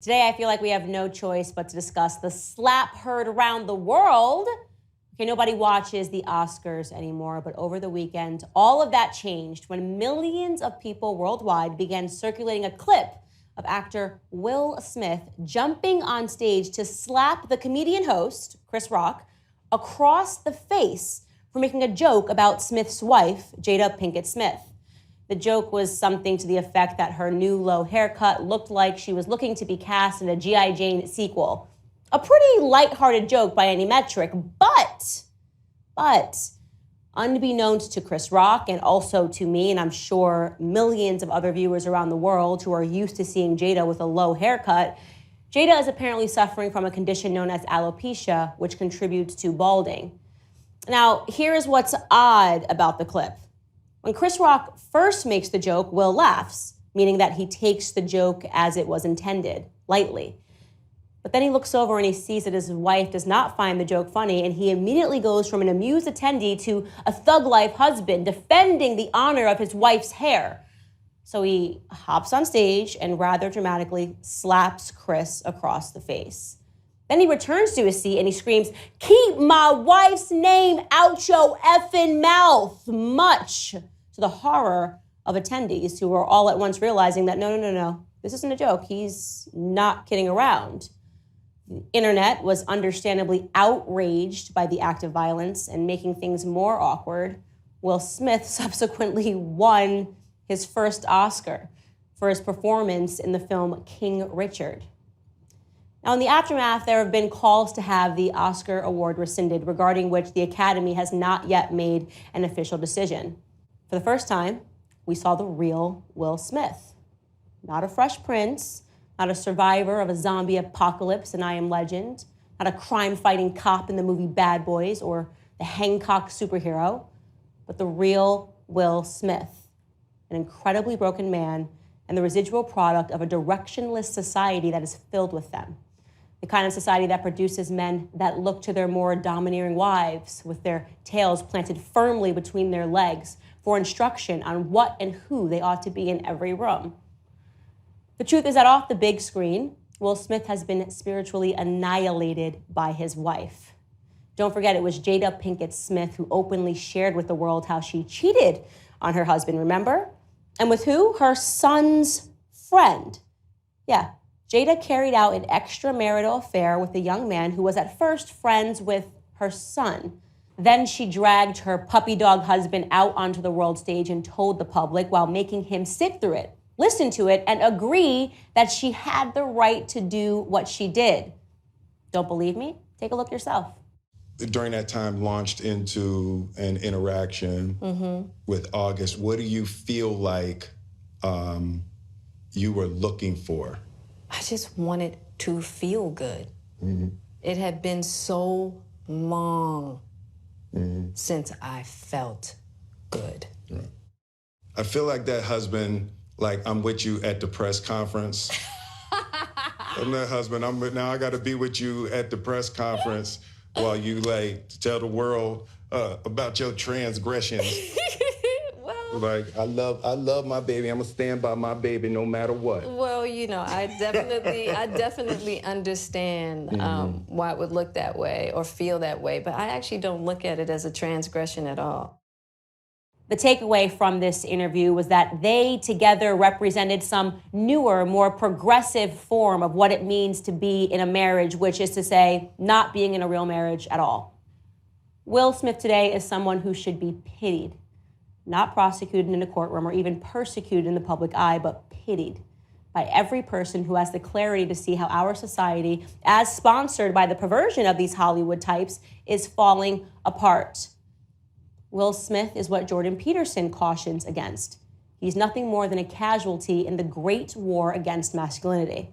Today, I feel like we have no choice but to discuss the slap heard around the world. Okay, nobody watches the Oscars anymore, but over the weekend, all of that changed when millions of people worldwide began circulating a clip of actor Will Smith jumping on stage to slap the comedian host, Chris Rock, across the face for making a joke about Smith's wife, Jada Pinkett Smith. The joke was something to the effect that her new low haircut looked like she was looking to be cast in a G.I. Jane sequel. A pretty lighthearted joke by any metric, but unbeknownst to Chris Rock and also to me, and I'm sure millions of other viewers around the world who are used to seeing Jada with a low haircut, Jada is apparently suffering from a condition known as alopecia, which contributes to balding. Now, here's what's odd about the clip. When Chris Rock first makes the joke, Will laughs, meaning that he takes the joke as it was intended, lightly. But then he looks over and he sees that his wife does not find the joke funny, and he immediately goes from an amused attendee to a thug-life husband defending the honor of his wife's hair. So he hops on stage and rather dramatically slaps Chris across the face. Then he returns to his seat and he screams, "Keep my wife's name out your effing mouth," much to the horror of attendees who were all at once realizing that no, this isn't a joke. He's not kidding around. The internet was understandably outraged by the act of violence, and making things more awkward, Will Smith subsequently won his first Oscar for his performance in the film King Richard. Now, in the aftermath, there have been calls to have the Oscar award rescinded, regarding which the Academy has not yet made an official decision. For the first time, we saw the real Will Smith. Not a Fresh Prince, not a survivor of a zombie apocalypse in I Am Legend, not a crime-fighting cop in the movie Bad Boys or the Hancock superhero, but the real Will Smith, an incredibly broken man and the residual product of a directionless society that is filled with them. The kind of society that produces men that look to their more domineering wives with their tails planted firmly between their legs for instruction on what and who they ought to be in every room. The truth is that off the big screen, Will Smith has been spiritually annihilated by his wife. Don't forget, it was Jada Pinkett Smith who openly shared with the world how she cheated on her husband, remember? And with who? Her son's friend. Yeah. Jada carried out an extramarital affair with a young man who was at first friends with her son. Then she dragged her puppy dog husband out onto the world stage and told the public, while making him sit through it, listen to it, and agree that she had the right to do what she did. Don't believe me? Take a look yourself. During that time, launched into an interaction with August. What do you feel like you were looking for? I just wanted to feel good. It had been so long since I felt good. Right. I feel like that husband, like, I'm with you at the press conference. I'm that husband, now I gotta be with you at the press conference while you tell the world about your transgressions. Like, I love my baby. I'm gonna stand by my baby no matter what. Well, I definitely understand why it would look that way or feel that way, but I actually don't look at it as a transgression at all. The takeaway from this interview was that they together represented some newer, more progressive form of what it means to be in a marriage, which is to say, not being in a real marriage at all. Will Smith today is someone who should be pitied. Not prosecuted in a courtroom or even persecuted in the public eye, but pitied by every person who has the clarity to see how our society, as sponsored by the perversion of these Hollywood types, is falling apart. Will Smith is what Jordan Peterson cautions against. He's nothing more than a casualty in the great war against masculinity.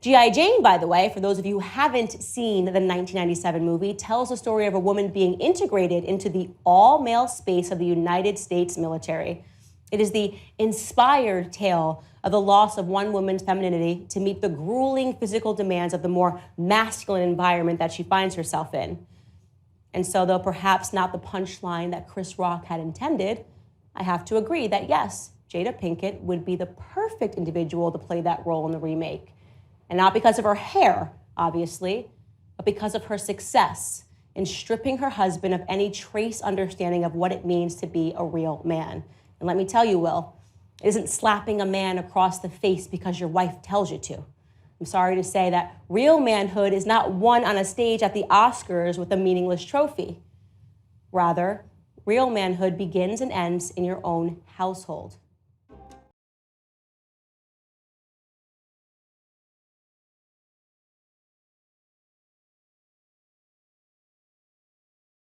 G.I. Jane, by the way, for those of you who haven't seen the 1997 movie, tells the story of a woman being integrated into the all-male space of the United States military. It is the inspired tale of the loss of one woman's femininity to meet the grueling physical demands of the more masculine environment that she finds herself in. And so, though perhaps not the punchline that Chris Rock had intended, I have to agree that yes, Jada Pinkett would be the perfect individual to play that role in the remake. And not because of her hair, obviously, but because of her success in stripping her husband of any trace understanding of what it means to be a real man. And let me tell you, Will, it isn't slapping a man across the face because your wife tells you to. I'm sorry to say that real manhood is not won on a stage at the Oscars with a meaningless trophy. Rather, real manhood begins and ends in your own household.